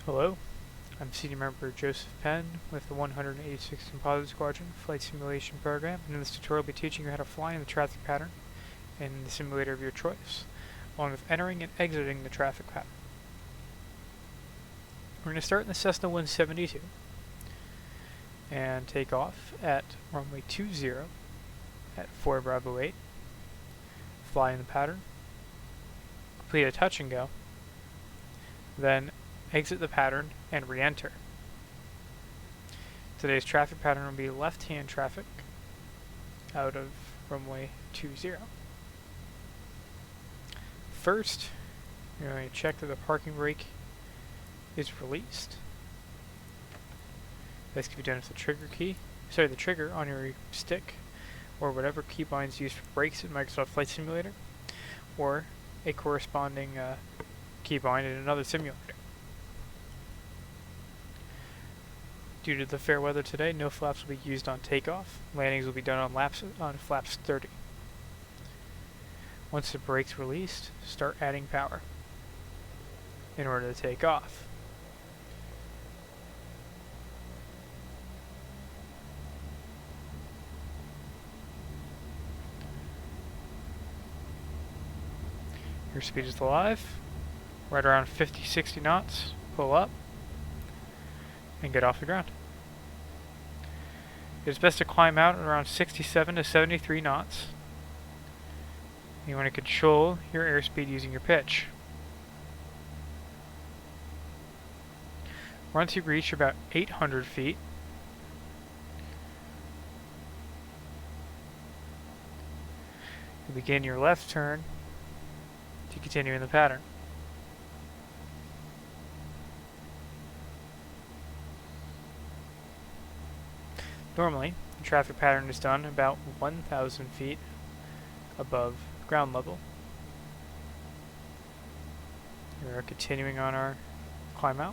Hello, I'm Senior Member Joseph Penn with the 186th Composite Squadron Flight Simulation Program, and in this tutorial I'll be teaching you how to fly in the traffic pattern in the simulator of your choice, along with entering and exiting the traffic pattern. We're going to start in the Cessna 172 and take off at runway 20 at 4 Bravo 8, fly in the pattern, complete a touch and go, then exit the pattern and re-enter. Today's traffic pattern will be left-hand traffic out of runway 20. First, you're going to check that the parking brake is released. This can be done with the the trigger on your stick, or whatever keybinds used for brakes in Microsoft Flight Simulator, or a corresponding keybind in another simulator. Due to the fair weather today, no flaps will be used on takeoff. Landings will be done on flaps 30. Once the brake's released, start adding power in order to take off. Your speed is alive, right around 50-60 knots. Pull up and get off the ground. It's best to climb out at around 67 to 73 knots. You want to control your airspeed using your pitch. Once you reach about 800 feet, you begin your left turn to continue in the pattern. Normally, the traffic pattern is done about 1,000 feet above ground level. We are continuing on our climb out.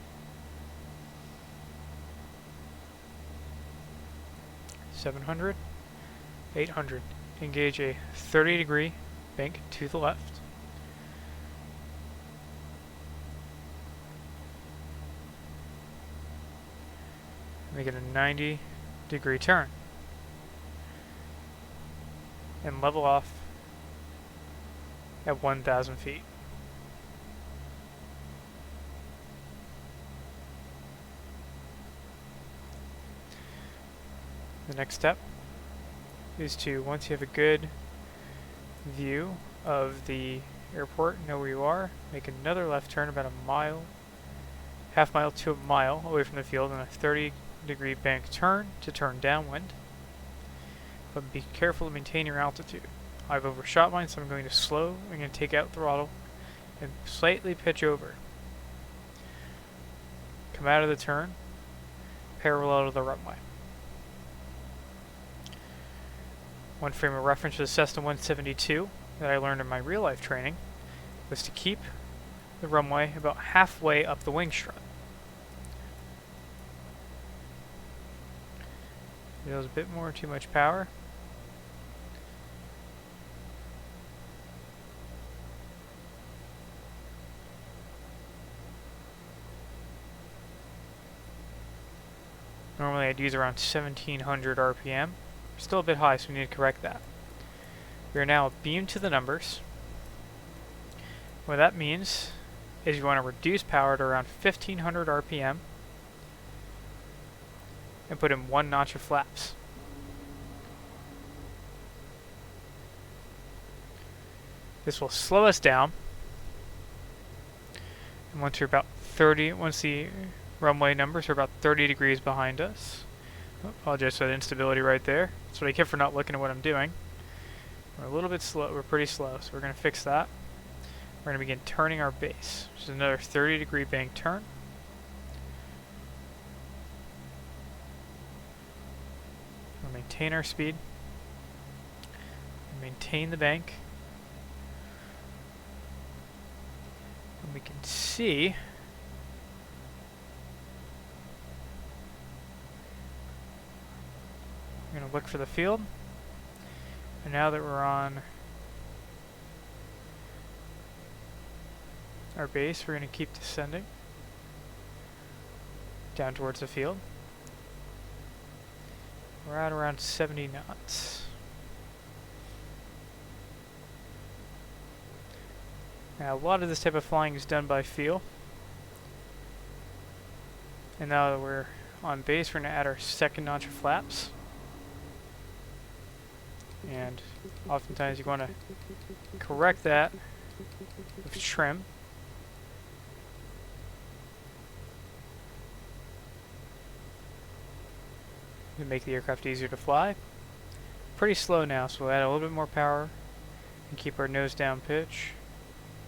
700, 800. Engage a 30-degree bank to the left. Make it a 90-degree turn and level off at 1,000 feet. The next step is to, once you have a good view of the airport, know where you are, make another left turn about half mile to a mile away from the field, and a 30-degree bank turn to turn downwind. But be careful to maintain your altitude. I've overshot mine, so I'm going to slow. I'm going to take out the throttle and slightly pitch over. Come out of the turn parallel to the runway. One frame of reference for the Cessna 172 that I learned in my real-life training was to keep the runway about halfway up the wing strut. Feels a bit more, too much power. Normally I'd use around 1700 RPM. Still a bit high, so we need to correct that. We are now beamed to the numbers. What that means is you want to reduce power to around 1500 RPM and put in 1 notch of flaps. This will slow us down. And once the runway numbers are about 30 degrees behind us. Oh, apologize for the instability right there. That's what I get for not looking at what I'm doing. We're a little bit slow. We're pretty slow, so we're going to fix that. We're going to begin turning our base, which is another 30-degree bank turn. We'll maintain our speed. Maintain the bank. And we can see we're going to look for the field. And now that we're on our base, we're going to keep descending. down towards the field. We're at around 70 knots. Now, a lot of this type of flying is done by feel. And now that we're on base, we're going to add our second notch of flaps. And oftentimes you want to correct that with trim. To make the aircraft easier to fly. Pretty slow now, so we'll add a little bit more power and keep our nose down pitch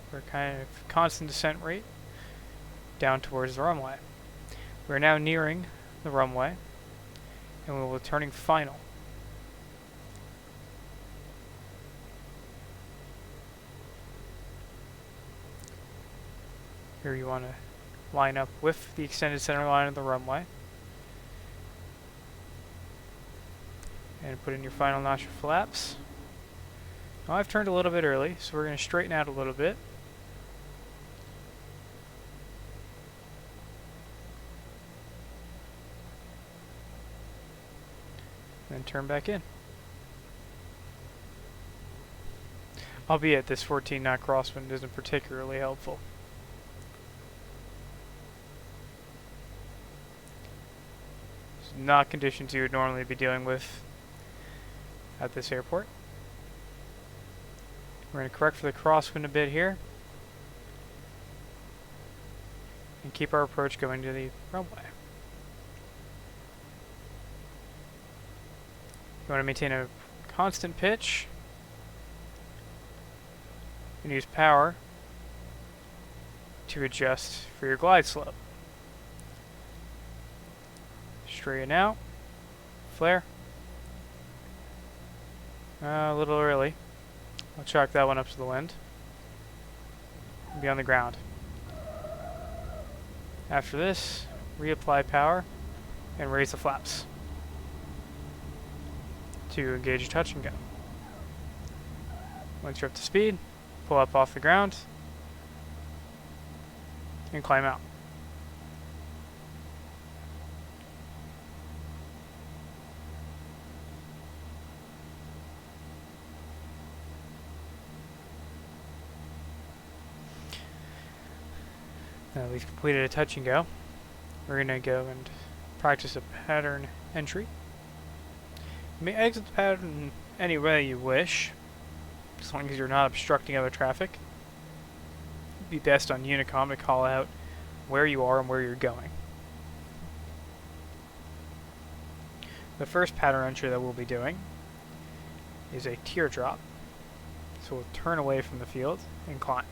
for kind of constant descent rate down towards the runway. We're now nearing the runway and we will be turning final. Here you want to line up with the extended center line of the runway. And put in your final notch of flaps. Now I've turned a little bit early, so we're going to straighten out a little bit. Then turn back in. Albeit this 14 knot crosswind isn't particularly helpful. It's not conditions you would normally be dealing with at this airport. We're going to correct for the crosswind a bit here and keep our approach going to the runway. You want to maintain a constant pitch and use power to adjust for your glide slope. Straighten out, flare. A little early. I'll chalk that one up to the wind. Be on the ground. After this, reapply power and raise the flaps to engage touch and go. Once you're up to speed, pull up off the ground and climb out. Now we've completed a touch and go. We're going to go and practice a pattern entry. You may exit the pattern any way you wish, as long as you're not obstructing other traffic. It'd be best on Unicom to call out where you are and where you're going. The first pattern entry that we'll be doing is a teardrop. So we'll turn away from the field and climb.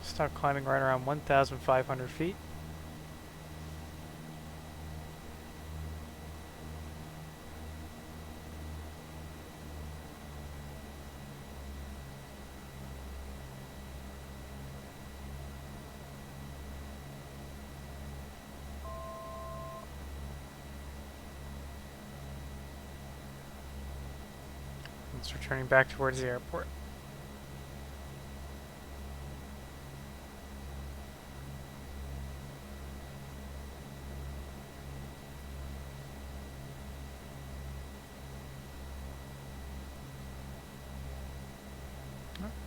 Start climbing right around 1,500 feet. It's returning back towards the airport.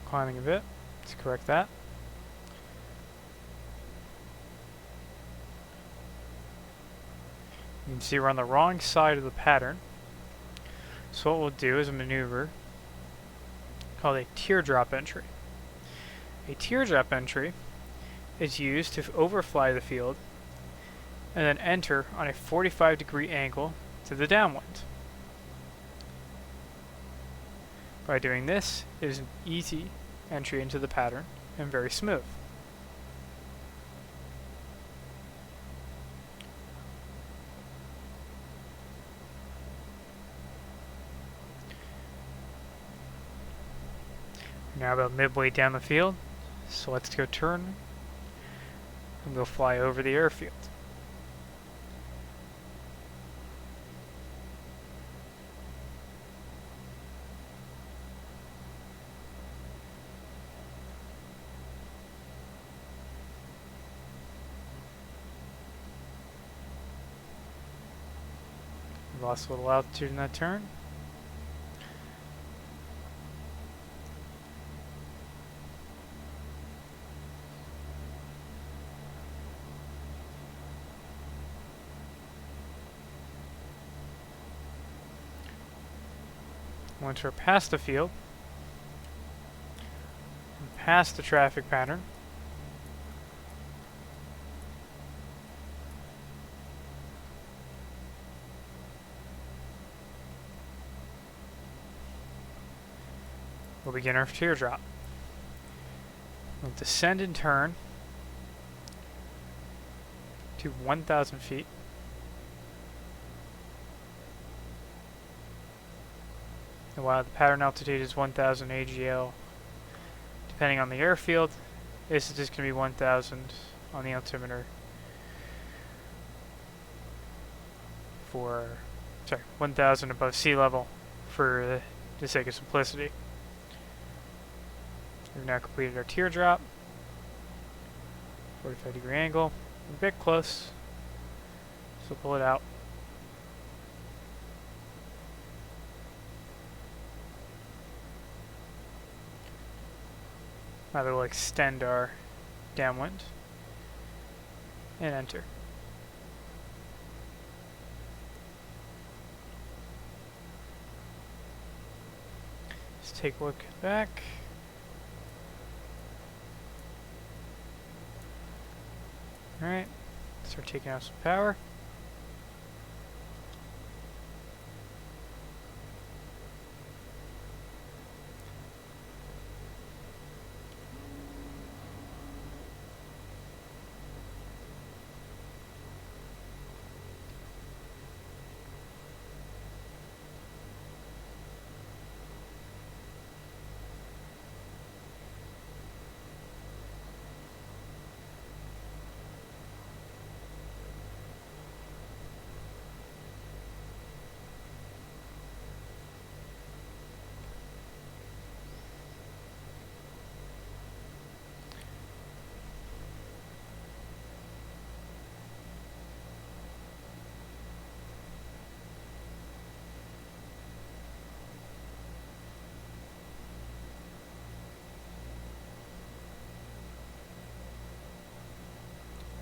Climbing a bit. Let's correct that. You can see we're on the wrong side of the pattern. So what we'll do is a maneuver called a teardrop entry. A teardrop entry is used to overfly the field and then enter on a 45-degree angle to the downwind. By doing this, it is an easy entry into the pattern and very smooth. We're now about midway down the field, so let's go turn and go fly over the airfield. Lost a little altitude in that turn. Once we're past the field, and past the traffic pattern, we'll begin our teardrop. We'll descend and turn to 1,000 feet. And while the pattern altitude is 1,000 AGL, depending on the airfield, this is just going to be 1,000 on the altimeter for, 1,000 above sea level for the sake of simplicity. We've now completed our teardrop. 45-degree angle. A bit close, so pull it out. Now we'll extend our downwind and enter. Let's take a look back. Alright, start taking out some power.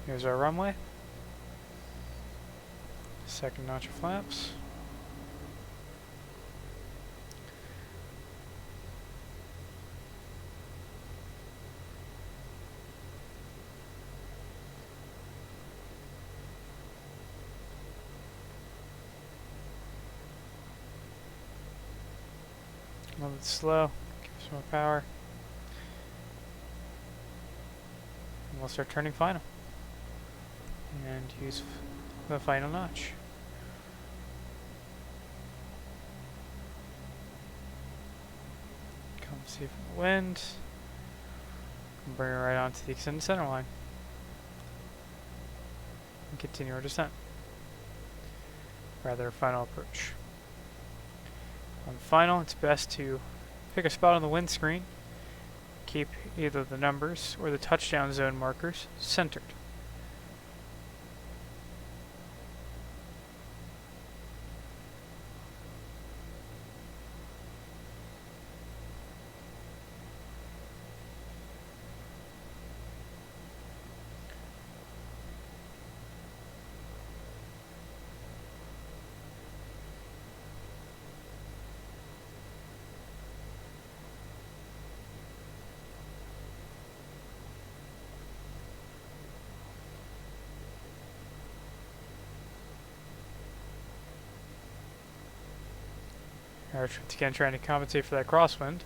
Here's our runway. Second notch of flaps. A little bit slow, give some more power. And we'll start turning final. And use the final notch. Come see from the wind. And bring it right onto the extended center line. And continue our descent. Rather, final approach. On final, it's best to pick a spot on the windscreen. Keep either the numbers or the touchdown zone markers centered. Or again, trying to compensate for that crosswind.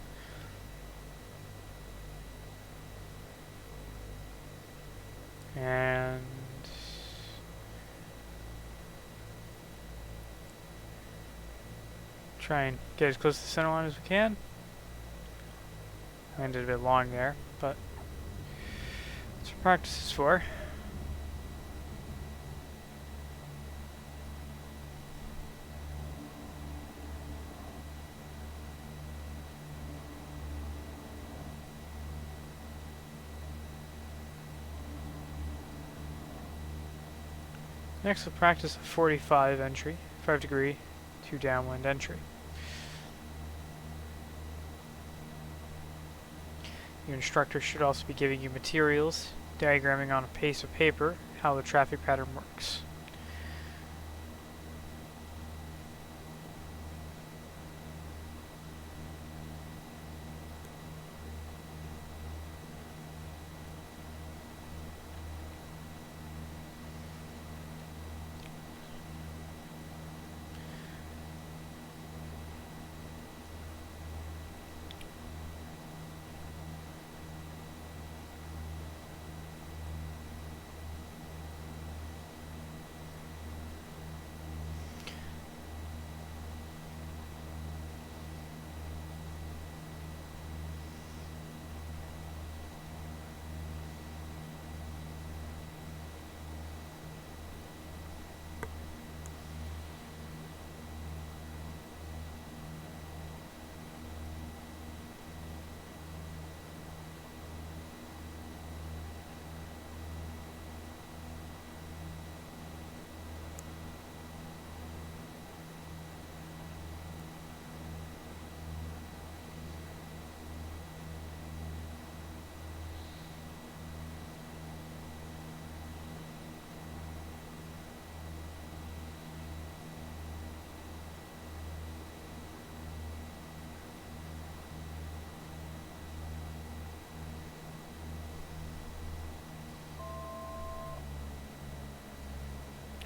And try and get as close to the center line as we can. I ended a bit long there, but that's what practice is for. Next we'll practice a 45 entry, 5 degree to downwind entry. Your instructor should also be giving you materials, diagramming on a piece of paper how the traffic pattern works.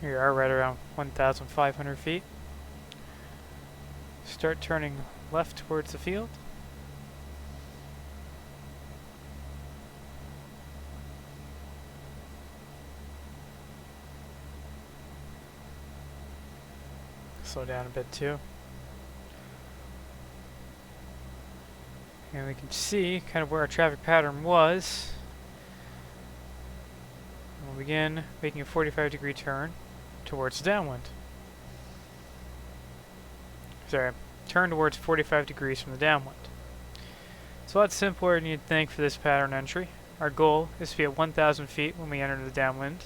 Here you are, right around 1,500 feet. Start turning left towards the field. Slow down a bit too. And we can see kind of where our traffic pattern was. We'll begin making a 45-degree turn towards the downwind. Sorry, turn towards 45 degrees from the downwind. It's a lot simpler than you'd think for this pattern entry. Our goal is to be at 1,000 feet when we enter the downwind.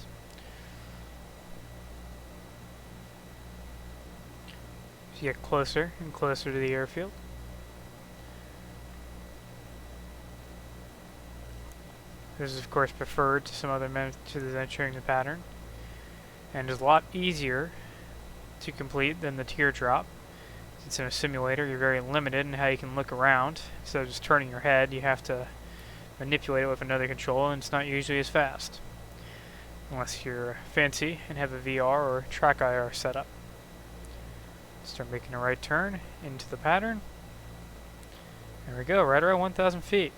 As you get closer and closer to the airfield. This is of course preferred to some other methods entering the pattern, and is a lot easier to complete than the teardrop. Since in a simulator you're very limited in how you can look around. Instead of just turning your head, you have to manipulate it with another control, and it's not usually as fast. Unless you're fancy and have a VR or track IR set up. Start making a right turn into the pattern. There we go, right around 1,000 feet.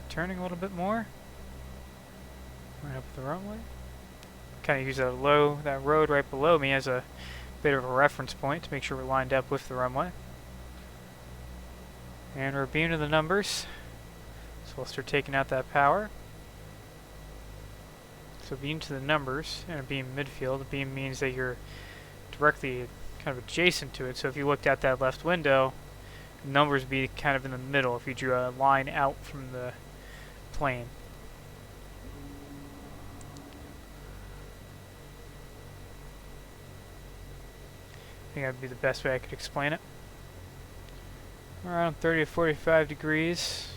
Turning a little bit more. Right up the runway. Kind of use that road right below me as a bit of a reference point to make sure we're lined up with the runway. And we're beaming to the numbers. So we'll start taking out that power. So beam to the numbers and a beam midfield. A beam means that you're directly kind of adjacent to it. So if you looked at that left window, numbers would be kind of in the middle if you drew a line out from the plane. I think that would be the best way I could explain it. Around 30 to 45 degrees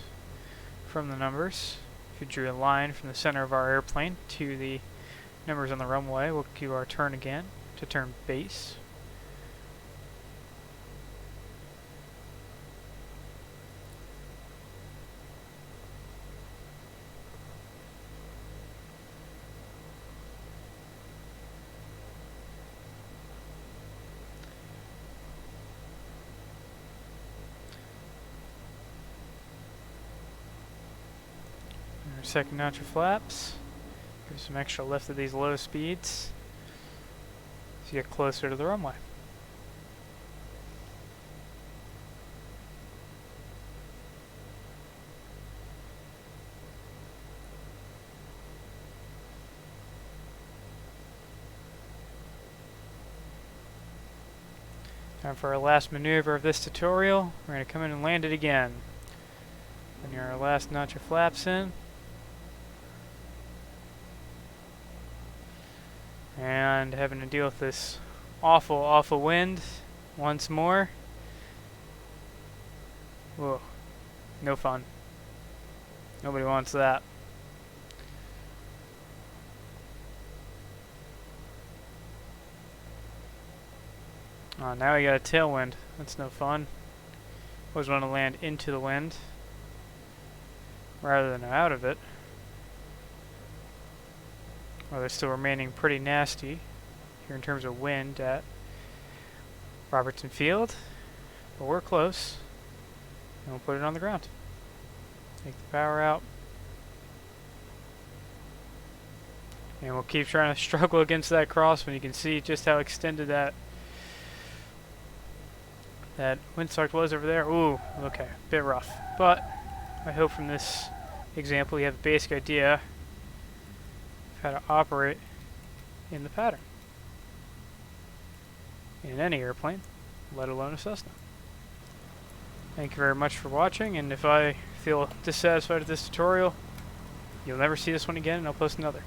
from the numbers. If you drew a line from the center of our airplane to the numbers on the runway, we'll do our turn again to turn base. our second notch of flaps. Give some extra lift at these low speeds to get closer to the runway. Time for our last maneuver of this tutorial. We're going to come in and land it again. Putting our last notch of flaps in. And having to deal with this awful, awful wind once more. Whoa. No fun. Nobody wants that. Oh, now we got a tailwind. That's no fun. Always want to land into the wind rather than out of it. Well, they're still remaining pretty nasty here in terms of wind at Robertson Field, but we're close. And we'll put it on the ground. Take the power out. And we'll keep trying to struggle against that cross when you can see just how extended that windstalk was over there. Ooh, okay, bit rough. But I hope from this example you have a basic idea of how to operate in the pattern. In any airplane, let alone a Cessna. Thank you very much for watching, and if I feel dissatisfied with this tutorial, you'll never see this one again and I'll post another.